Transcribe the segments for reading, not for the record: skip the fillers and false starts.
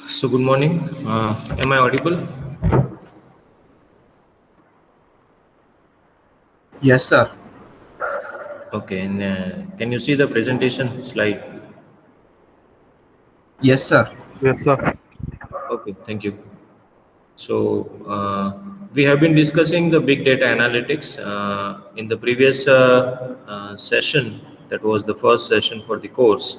So good morning. Am I audible? Yes, sir. Okay. And can you see the presentation slide? Yes, sir. Yes, sir. Okay. Thank you. So we have been discussing the big data analytics in the previous session. That was the first session for the course.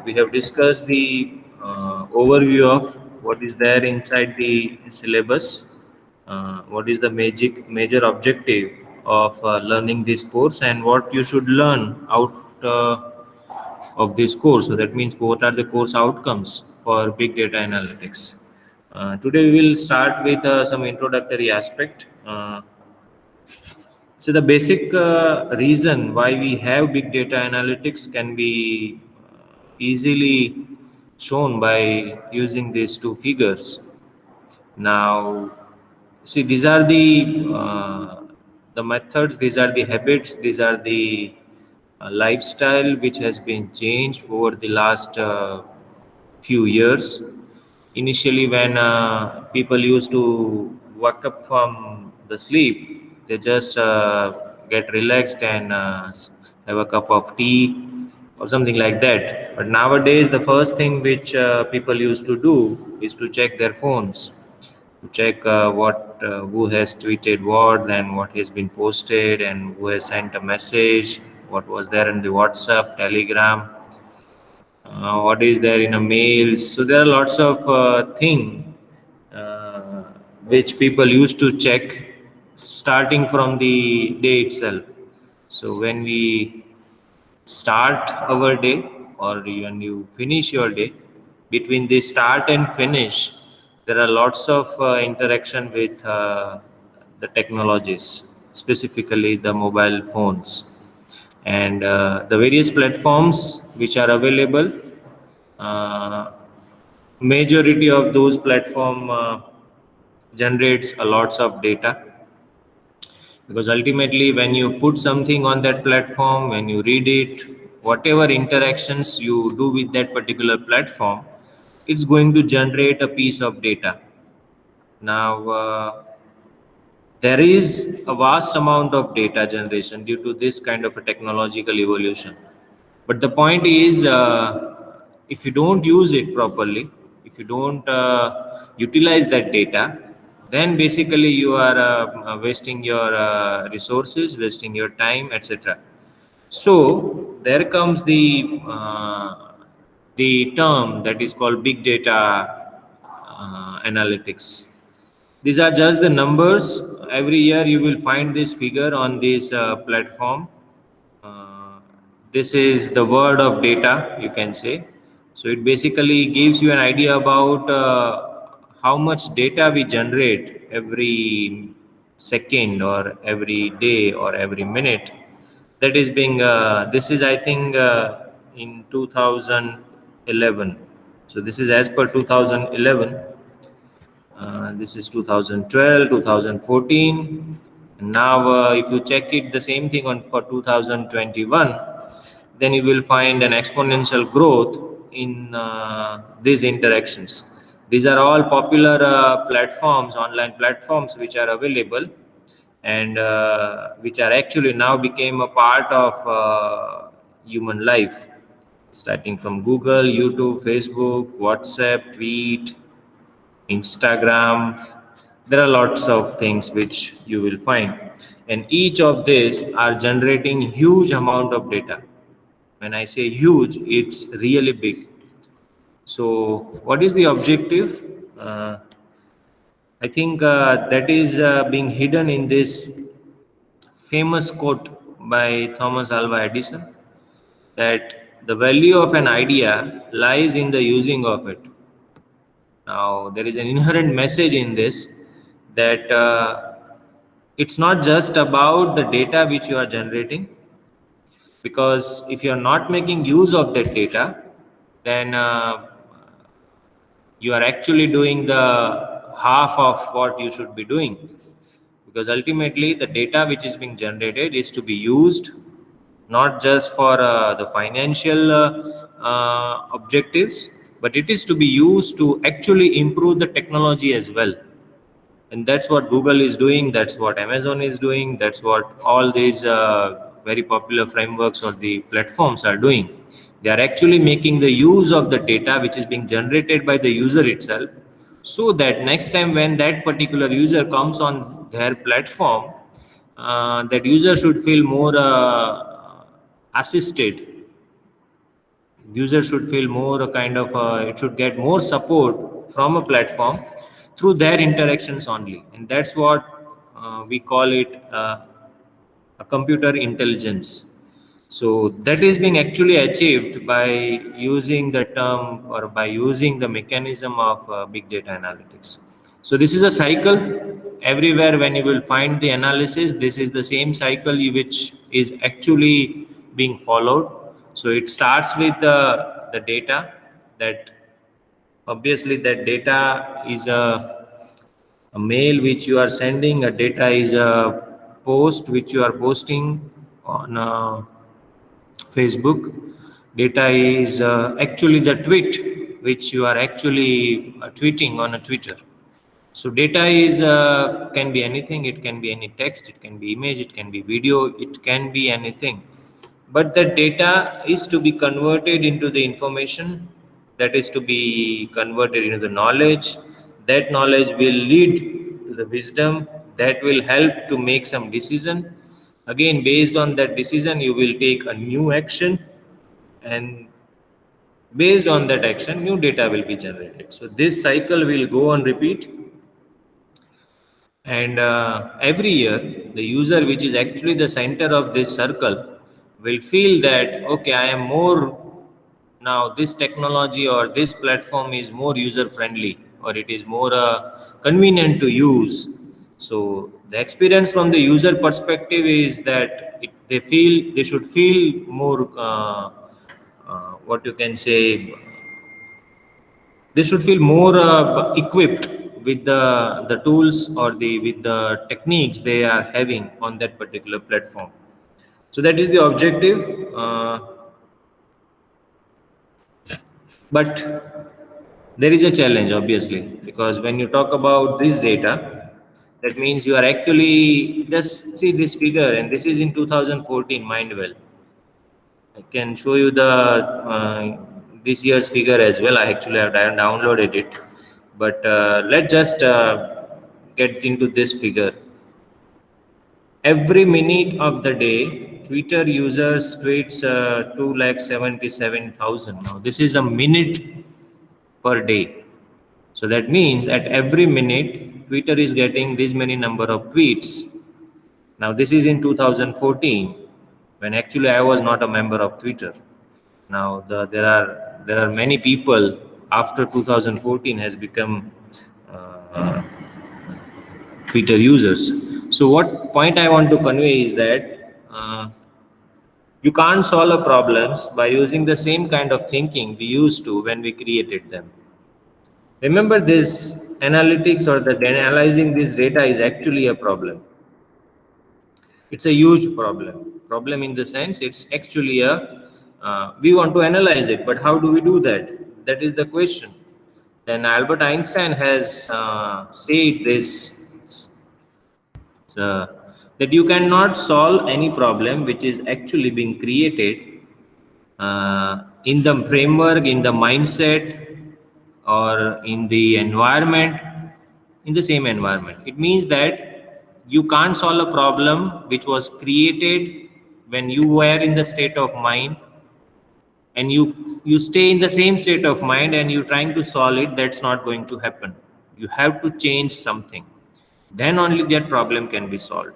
We have discussed the overview of what is there inside the syllabus, what is the major objective of learning this course, and what you should learn out of this course. So that means what are the course outcomes for big data analytics. Today we will start with some introductory aspect. So the basic reason why we have big data analytics can be easily shown by using these two figures. Now, see, these are the methods, these are the habits, these are the lifestyle which has been changed over the last few years. Initially, when people used to wake up from the sleep, they just get relaxed and have a cup of tea or something like that. But nowadays, the first thing which people used to do is to check their phones, to check who has tweeted what and what has been posted and who has sent a message, what was there in the WhatsApp, Telegram, what is there in a mail. So there are lots of things uh, which people used to check starting from the day itself. So when we start our day or when you finish your day, between the start and finish, there are lots of interaction with the technologies, specifically the mobile phones and the various platforms which are available. uh, Majority of those platform generates a lots of data, because ultimately when you put something on that platform, when you read it, whatever interactions you do with that particular platform, it's going to generate a piece of data. Now there is a vast amount of data generation due to this kind of a technological evolution. But the point is, if you don't use it properly, if you don't utilize that data, then basically you are wasting your resources, wasting your time, etc. So there comes the term that is called big data analytics. These are just the numbers. Every year you will find this figure on this platform. Uh, this is the word of data, you can say. So it basically gives you an idea about how much data we generate every second or every day or every minute. That is being, this is I think in 2011. So this is as per 2011. This is 2012, 2014. And now, if you check it, the same thing on for 2021, then you will find an exponential growth in these interactions. These are all popular platforms, online platforms, which are available and which are actually now became a part of human life, starting from Google, YouTube, Facebook, WhatsApp, Tweet, Instagram. There are lots of things which you will find, and each of these are generating huge amount of data. When I say huge, it's really big. So what is the objective? I think that is being hidden in this famous quote by Thomas Alva Edison, that the value of an idea lies in the using of it. Now, there is an inherent message in this, that it's not just about the data which you are generating, because if you are not making use of that data, then you are actually doing the half of what you should be doing, because ultimately the data which is being generated is to be used, not just for the financial objectives, but it is to be used to actually improve the technology as well. And that's what Google is doing, that's what Amazon is doing, that's what all these very popular frameworks or the platforms are doing. They are actually making the use of the data which is being generated by the user itself, so that next time when that particular user comes on their platform, that user should feel more assisted. User should feel more a kind of it should get more support from a platform through their interactions only, and that's what we call it a computer intelligence. So that is being actually achieved by using the term or by using the mechanism of big data analytics. So this is a cycle. Everywhere when you will find the analysis, this is the same cycle which is actually being followed. So it starts with the data. That obviously that data is a mail which you are sending, a data is a post which you are posting on Facebook, data is actually the tweet which you are actually tweeting on a Twitter. So data is can be anything. It can be any text, it can be image, it can be video, it can be anything. But the data is to be converted into the information, that is to be converted into the knowledge. That knowledge will lead to the wisdom that will help to make some decision. Again, based on that decision, you will take a new action, and based on that action, new data will be generated. So this cycle will go on repeat. And every year, the user, which is actually the center of this circle, will feel that, okay, I am more now, this technology or this platform is more user friendly, or it is more convenient to use. So the experience from the user perspective is that they should feel more what you can say, they should feel more equipped with the tools or the with the techniques they are having on that particular platform. So that is the objective. But there is a challenge, obviously, because when you talk about this data, that means you are actually, just see this figure, and this is in 2014, mind well. I can show you the this year's figure as well. I actually have downloaded it, but let's just get into this figure. Every minute of the day, Twitter users tweets 277,000. Now, this is a minute per day. So that means at every minute, Twitter is getting this many number of tweets. Now, this is in 2014, when actually I was not a member of Twitter. Now, there are many people after 2014 has become Twitter users. So what point I want to convey is that you can't solve problems by using the same kind of thinking we used to when we created them. Remember, this analytics or the analyzing this data is actually a problem. It's a huge problem. Problem in the sense it's actually a we want to analyze it, but how do we do that? That is the question. Then Albert Einstein has said this that you cannot solve any problem which is actually being created in the framework, in the mindset, or in the environment, in the same environment. It means that you can't solve a problem which was created when you were in the state of mind, and you stay in the same state of mind and you're trying to solve it. That's not going to happen. You have to change something, then only that problem can be solved.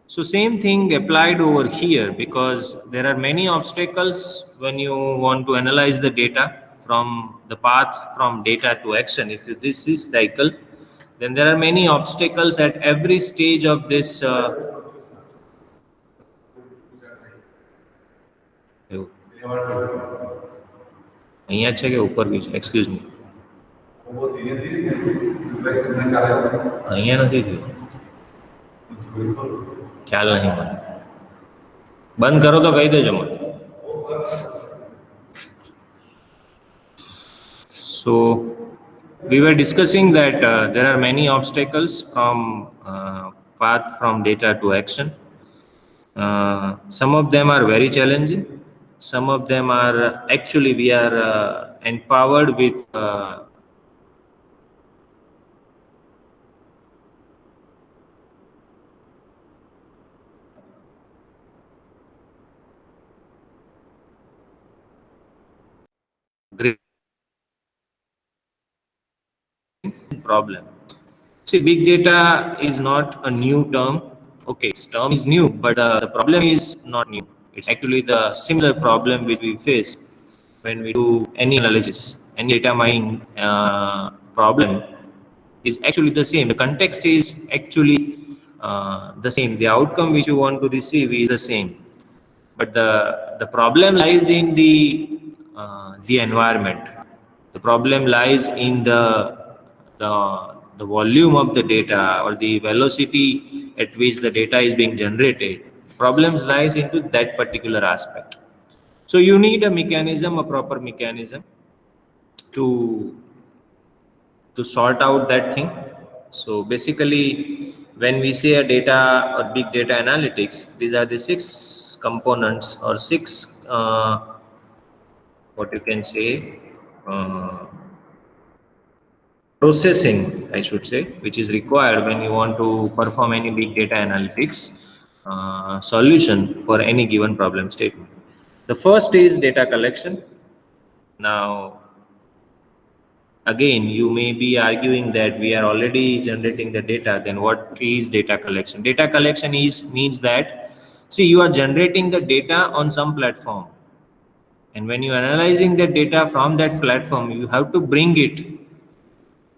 So same thing applied over here, because there are many obstacles when you want to analyze the data from the path from data to action. If you, this is cycle, then there are many obstacles at every stage of this અહીંયા છે કે ઉપર બી છે? Excuse me, અહીંયા નથી થયું, ખ્યાલ નહીં મને. બંધ કરો તો કહી દેજો મને. So we were discussing that there are many obstacles from path from data to action. Some of them are very challenging. Some of them are actually we are empowered with great problem. See, big data is not a new term. Okay, its term is new, but the problem is not new. It's actually the similar problem which we face when we do any analysis, any data mining problem is actually the same. The context is actually the same. The outcome which you want to receive is the same, but the problem lies in the environment. The problem lies in the the volume of the data or the velocity at which the data is being generated. Problems lies into that particular aspect. So you need a mechanism, a proper mechanism to sort out that thing. So basically, when we say a data or big data analytics, these are the 6 components or 6 what you can say processing, I should say, which is required when you want to perform any big data analytics solution for any given problem statement. The first is data collection. Now, again, you may be arguing that we are already generating the data, then what is data collection? Data collection means that, see, you are generating the data on some platform, and when you are analyzing the data from that platform, you have to bring it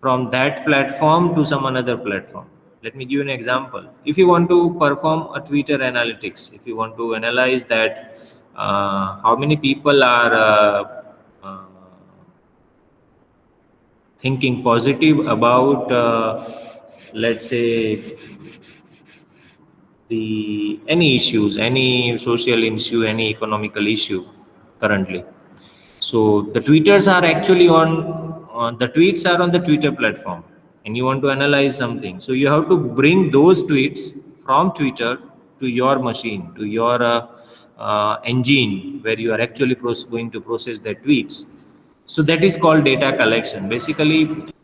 from that platform to some another platform. Let me give you an example. If you want to perform a Twitter analytics, if you want to analyze that how many people are thinking positive about let's say the any issues, any social issue, any economical issue currently. So the tweeters are actually on the tweets are on the Twitter platform, and you want to analyze something. So you have to bring those tweets from Twitter to your machine, to your engine where you are actually going to process the tweets. So that is called data collection. Basically,